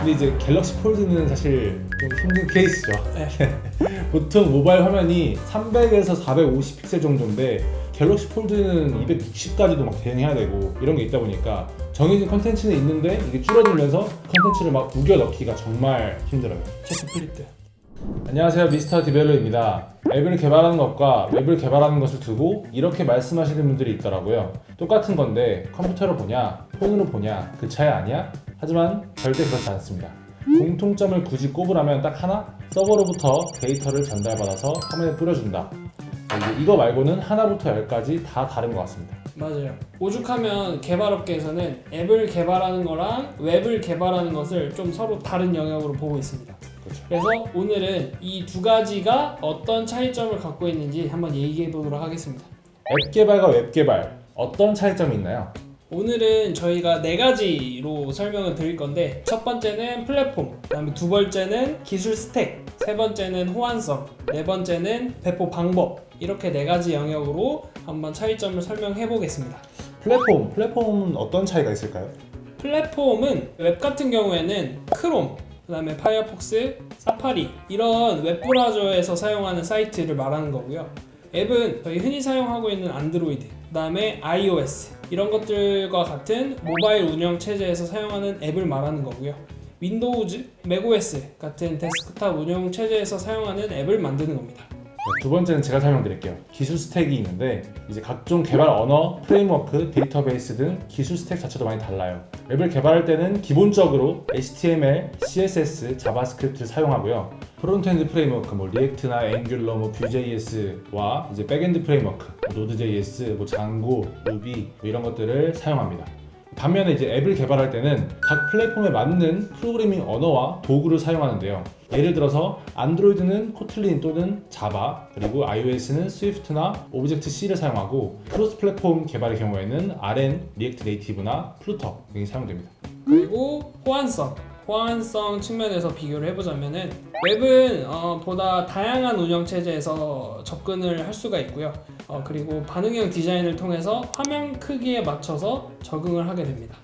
근데 이제 갤럭시 폴드는 사실 좀 힘든 케이스죠. 네. 보통 모바일 화면이 300에서 450 픽셀 정도인데 갤럭시 폴드는 260까지도 막 대응해야 되고 이런 게 있다 보니까 정해진 컨텐츠는 있는데 이게 줄어들면서 컨텐츠를 막 우겨 넣기가 정말 힘들어요. Z 플립 때. 안녕하세요, 미스터 디벨로입니다. 앱을 개발하는 것과 웹을 개발하는 것을 두고 이렇게 말씀하시는 분들이 있더라고요. 똑같은 건데 컴퓨터로 보냐 폰으로 보냐 그 차이 아니야? 하지만 절대 그렇지 않습니다. 공통점을 굳이 꼽으라면 딱 하나? 서버로부터 데이터를 전달받아서 화면에 뿌려준다. 이거 말고는 하나부터 열까지 다 다른 것 같습니다. 맞아요. 오죽하면 개발업계에서는 앱을 개발하는 거랑 웹을 개발하는 것을 좀 서로 다른 영역으로 보고 있습니다. 그렇죠. 그래서 오늘은 이 두 가지가 어떤 차이점을 갖고 있는지 한번 얘기해 보도록 하겠습니다. 앱 개발과 웹 개발 어떤 차이점이 있나요? 오늘은 저희가 네 가지로 설명을 드릴 건데, 첫 번째는 플랫폼, 그다음에 두 번째는 기술 스택, 세 번째는 호환성, 네 번째는 배포 방법, 이렇게 네 가지 영역으로 한번 차이점을 설명해 보겠습니다. 플랫폼은 어떤 차이가 있을까요? 플랫폼은 웹 같은 경우에는 크롬, 그다음에 파이어폭스, 사파리 이런 웹 브라우저에서 사용하는 사이트를 말하는 거고요. 앱은 저희 흔히 사용하고 있는 안드로이드, 그다음에 iOS 이런 것들과 같은 모바일 운영 체제에서 사용하는 앱을 말하는 거고요. 윈도우즈, 맥OS 같은 데스크탑 운영 체제에서 사용하는 앱을 만드는 겁니다. 두 번째는 제가 설명드릴게요. 기술 스택이 있는데 이제 각종 개발 언어, 프레임워크, 데이터베이스 등 기술 스택 자체도 많이 달라요. 웹을 개발할 때는 기본적으로 HTML, CSS, 자바스크립트를 사용하고요. 프론트엔드 프레임워크, 리액트나 앵귤러, Vue.js와 이제 백엔드 프레임워크, 노드.js, 장고, 루비 이런 것들을 사용합니다. 반면에 이제 앱을 개발할 때는 각 플랫폼에 맞는 프로그래밍 언어와 도구를 사용하는데요. 예를 들어서 안드로이드는 코틀린 또는 자바, 그리고 iOS는 스위프트나 오브젝트-C를 사용하고 크로스 플랫폼 개발의 경우에는 RN, 리액트 네이티브나 플루터 등이 사용됩니다. 그리고 호환성 측면에서 비교를 해보자면은 웹은 보다 다양한 운영 체제에서 접근을 할 수가 있고요. 그리고 반응형 디자인을 통해서 화면 크기에 맞춰서 적응을 하게 됩니다.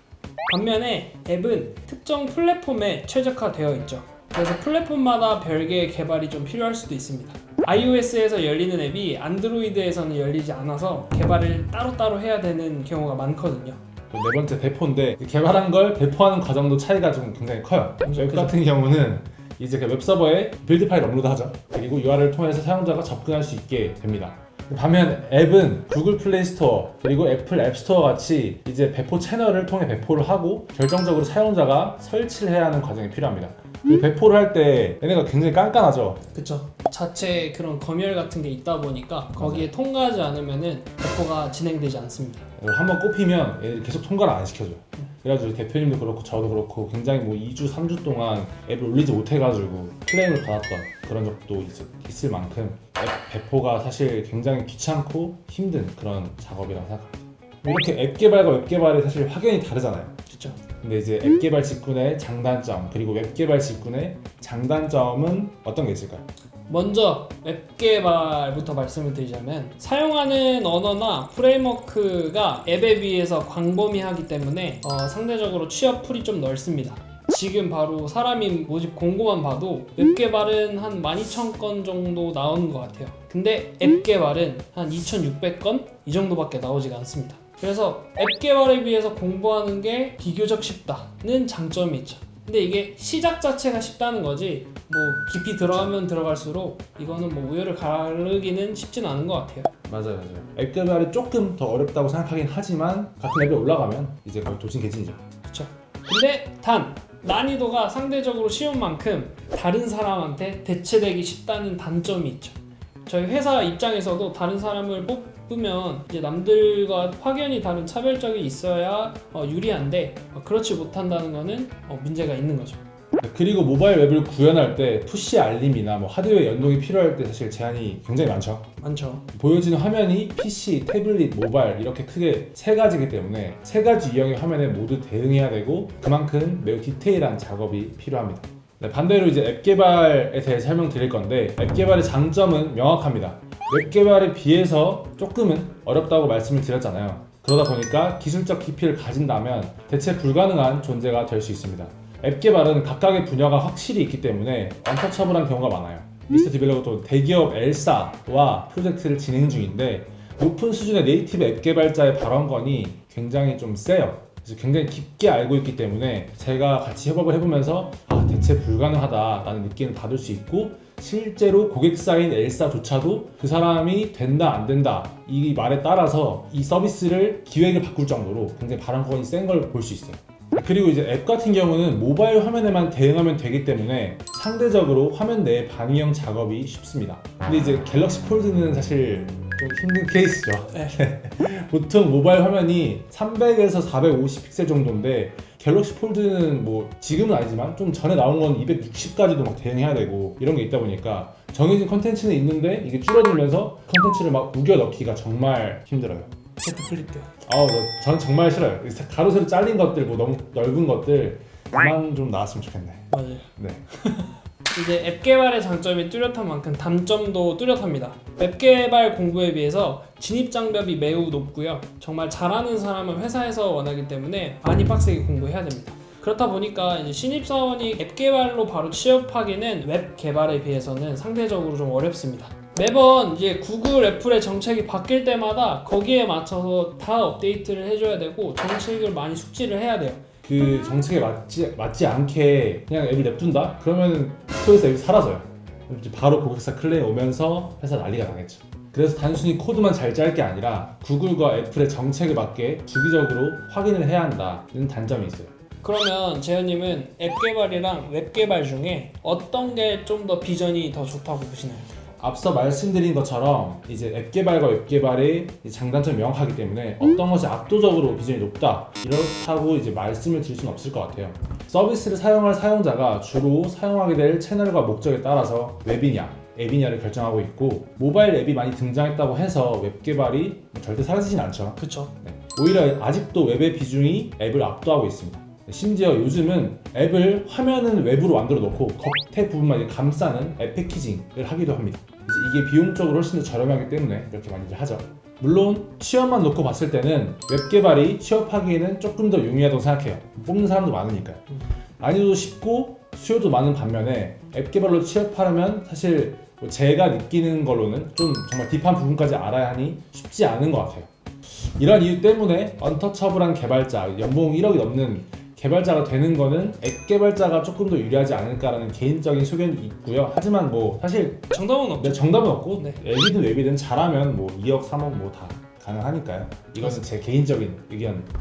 반면에 앱은 특정 플랫폼에 최적화되어 있죠. 그래서 플랫폼마다 별개의 개발이 좀 필요할 수도 있습니다. iOS에서 열리는 앱이 안드로이드에서는 열리지 않아서 개발을 따로따로 해야 되는 경우가 많거든요. 네 번째 배포인데 개발한 걸 배포하는 과정도 차이가 좀 굉장히 커요. 웹 같은 경우는 이제 그 웹 서버에 빌드 파일 업로드하죠. 그리고 URL을 통해서 사용자가 접근할 수 있게 됩니다. 반면 앱은 구글 플레이 스토어 그리고 애플 앱 스토어 같이 이제 배포 채널을 통해 배포를 하고 결정적으로 사용자가 설치를 해야 하는 과정이 필요합니다. 그리고 배포를 할 때 얘네가 굉장히 깐깐하죠. 그쵸. 자체 그런 검열 같은 게 있다 보니까 거기에 통과하지 않으면은 배포가 진행되지 않습니다. 한번 꼽히면 얘네들 계속 통과를 안 시켜줘요. 그래가지고 대표님도 그렇고 저도 그렇고 굉장히 2주, 3주 동안 앱을 올리지 못해가지고 클레임을 받았던 그런 적도 있을 만큼 앱 배포가 사실 굉장히 귀찮고 힘든 그런 작업이라고 생각합니다. 이렇게 앱 개발과 웹 개발이 사실 확연히 다르잖아요. 그쵸. 근데 이제 앱 개발 직군의 장단점 그리고 웹 개발 직군의 장단점은 어떤 게 있을까요? 먼저 웹 개발부터 말씀을 드리자면, 사용하는 언어나 프레임워크가 앱에 비해서 광범위하기 때문에 상대적으로 취업 풀이 좀 넓습니다. 지금 바로 사람인 모집 공고만 봐도 웹 개발은 한 12,000건 정도 나오는 것 같아요. 근데 앱 개발은 한 2,600건? 이 정도밖에 나오지가 않습니다. 그래서 앱 개발에 비해서 공부하는 게 비교적 쉽다는 장점이 있죠. 근데 이게 시작 자체가 쉽다는 거지 깊이 들어가면 들어갈수록 이거는 우열을 가르기는 쉽진 않은 것 같아요. 맞아요. 앱 개발이 조금 더 어렵다고 생각하긴 하지만 같은 앱에 올라가면 이제 거의 도찐개찐이죠. 그렇죠. 근데 단 난이도가 상대적으로 쉬운 만큼 다른 사람한테 대체되기 쉽다는 단점이 있죠. 저희 회사 입장에서도 다른 사람을 뽑으면 이제 남들과 확연히 다른 차별점이 있어야 유리한데 그렇지 못한다는 거는 문제가 있는 거죠. 그리고 모바일 웹을 구현할 때 푸시 알림이나 하드웨어 연동이 필요할 때 사실 제한이 굉장히 많죠. 보여지는 화면이 PC, 태블릿, 모바일 이렇게 크게 세 가지이기 때문에 세 가지 유형의 화면에 모두 대응해야 되고 그만큼 매우 디테일한 작업이 필요합니다. 네, 반대로 이제 앱 개발에 대해 설명드릴 건데 앱 개발의 장점은 명확합니다. 웹 개발에 비해서 조금은 어렵다고 말씀을 드렸잖아요. 그러다 보니까 기술적 깊이를 가진다면 대체 불가능한 존재가 될 수 있습니다. 앱 개발은 각각의 분야가 확실히 있기 때문에 언터처블한 경우가 많아요. 미스터 디벨로퍼도 대기업 L사와 프로젝트를 진행 중인데 높은 수준의 네이티브 앱 개발자의 발언권이 굉장히 좀 세요. 그래서 굉장히 깊게 알고 있기 때문에 제가 같이 협업을 해보면서 대체 불가능하다라는 느낌을 받을 수 있고, 실제로 고객사인 L사조차도 그 사람이 된다 안 된다 이 말에 따라서 이 서비스를 기획을 바꿀 정도로 굉장히 발언권이 센 걸 볼 수 있어요. 그리고 이제 앱 같은 경우는 모바일 화면에만 대응하면 되기 때문에 상대적으로 화면 내 반응형 작업이 쉽습니다. 근데 이제 갤럭시 폴드는 사실 좀 힘든 케이스죠. 보통 모바일 화면이 300에서 450 픽셀 정도인데 갤럭시 폴드는 뭐 지금은 아니지만 좀 전에 나온 건 260까지도 막 대응해야 되고 이런 게 있다 보니까 정해진 컨텐츠는 있는데 이게 줄어들면서 컨텐츠를 막 우겨 넣기가 정말 힘들어요. 풀릴 때. 전 정말 싫어요. 가로세로 잘린 것들, 뭐 너무 넓은 것들 그만 좀 나왔으면 좋겠네. 맞아요. 네. 이제 앱 개발의 장점이 뚜렷한 만큼 단점도 뚜렷합니다. 웹 개발 공부에 비해서 진입 장벽이 매우 높고요. 정말 잘하는 사람은 회사에서 원하기 때문에 많이 빡세게 공부해야 됩니다. 그렇다 보니까 이제 신입사원이 앱 개발로 바로 취업하기는 웹 개발에 비해서는 상대적으로 좀 어렵습니다. 매번 이제 구글, 애플의 정책이 바뀔 때마다 거기에 맞춰서 다 업데이트를 해줘야 되고 정책을 많이 숙지를 해야 돼요. 그 정책에 맞지 않게 그냥 앱을 냅둔다? 그러면 스토어에서 앱이 사라져요. 이제 바로 고객사 클레임 오면서 회사 난리가 나겠죠. 그래서 단순히 코드만 잘 짤 게 아니라 구글과 애플의 정책에 맞게 주기적으로 확인을 해야 한다는 단점이 있어요. 그러면 재현님은 앱 개발이랑 웹 개발 중에 어떤 게 좀 더 비전이 더 좋다고 보시나요? 앞서 말씀드린 것처럼 이제 앱 개발과 웹 개발의 장단점이 명확하기 때문에 어떤 것이 압도적으로 비전이 높다 이렇다고 이제 말씀을 드릴 수는 없을 것 같아요. 서비스를 사용할 사용자가 주로 사용하게 될 채널과 목적에 따라서 웹이냐 앱이냐를 결정하고 있고, 모바일 앱이 많이 등장했다고 해서 웹 개발이 절대 사라지진 않죠. 그쵸. 오히려 아직도 웹의 비중이 앱을 압도하고 있습니다. 심지어 요즘은 앱을 화면은 웹으로 만들어 놓고 겉에 부분만 이제 감싸는 앱 패키징을 하기도 합니다. 이제 이게 비용적으로 훨씬 더 저렴하기 때문에 이렇게 많이들 하죠. 물론 취업만 놓고 봤을 때는 웹 개발이 취업하기에는 조금 더 용이하다고 생각해요. 뽑는 사람도 많으니까요. 난이도도 쉽고 수요도 많은 반면에 앱 개발로 취업하려면 사실 제가 느끼는 걸로는 좀 정말 딥한 부분까지 알아야 하니 쉽지 않은 것 같아요. 이런 이유 때문에 언터처블한 개발자, 연봉 1억이 넘는 개발자가 되는 거는 앱 개발자가 조금 더 유리하지 않을까라는 개인적인 소견이 있고요. 하지만 뭐 사실 정답은 없죠. 정답은 없고 네. 앱이든 웹이든 잘하면 뭐 2억, 3억 뭐 다 가능하니까요. 이것은 제 개인적인 의견입니다.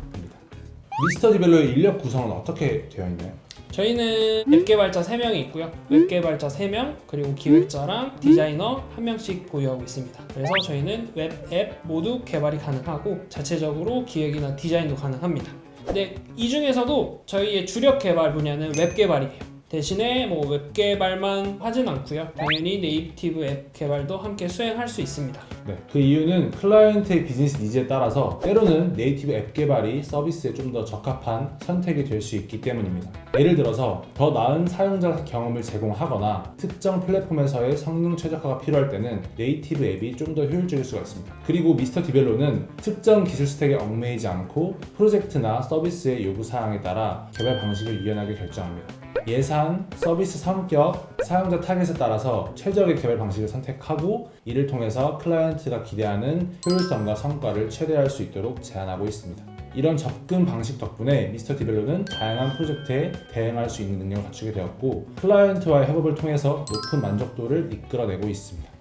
미스터 디벨로의 인력 구성은 어떻게 되어 있나요? 저희는 앱 개발자 3명이 있고요. 웹 개발자 3명, 그리고 기획자랑 디자이너 1명씩 보유하고 있습니다. 그래서 저희는 웹, 앱 모두 개발이 가능하고 자체적으로 기획이나 디자인도 가능합니다. 근데 이 중에서도 저희의 주력 개발 분야는 웹 개발이에요. 대신에 뭐 웹 개발만 하진 않고요. 당연히 네이티브 앱 개발도 함께 수행할 수 있습니다. 네, 그 이유는 클라이언트의 비즈니스 니즈에 따라서 때로는 네이티브 앱 개발이 서비스에 좀 더 적합한 선택이 될 수 있기 때문입니다. 예를 들어서 더 나은 사용자 경험을 제공하거나 특정 플랫폼에서의 성능 최적화가 필요할 때는 네이티브 앱이 좀 더 효율적일 수가 있습니다. 그리고 미스터 디벨로는 특정 기술 스택에 얽매이지 않고 프로젝트나 서비스의 요구사항에 따라 개발 방식을 유연하게 결정합니다. 예산, 서비스 성격, 사용자 타겟에 따라서 최적의 개발 방식을 선택하고 이를 통해서 클라이언트가 기대하는 효율성과 성과를 최대화할 수 있도록 제안하고 있습니다. 이런 접근 방식 덕분에 미스터 디벨로는 다양한 프로젝트에 대응할 수 있는 능력을 갖추게 되었고 클라이언트와의 협업을 통해서 높은 만족도를 이끌어내고 있습니다.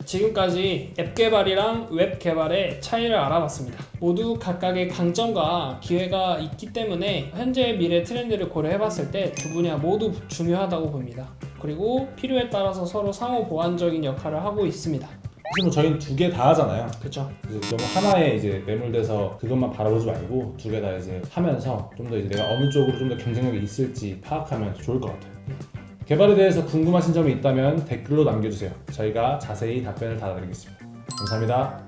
지금까지 앱 개발이랑 웹 개발의 차이를 알아봤습니다. 모두 각각의 강점과 기회가 있기 때문에 현재의 미래 트렌드를 고려해봤을 때 두 분야 모두 중요하다고 봅니다. 그리고 필요에 따라서 서로 상호 보완적인 역할을 하고 있습니다. 사실 뭐 저희는 두 개 다 하잖아요. 그렇죠. 너무 하나에 이제 매몰돼서 그것만 바라보지 말고 두 개 다 이제 하면서 좀 더 이제 내가 어느 쪽으로 좀 더 경쟁력이 있을지 파악하면 좋을 것 같아요. 개발에 대해서 궁금하신 점이 있다면 댓글로 남겨주세요. 저희가 자세히 답변을 달아드리겠습니다. 감사합니다.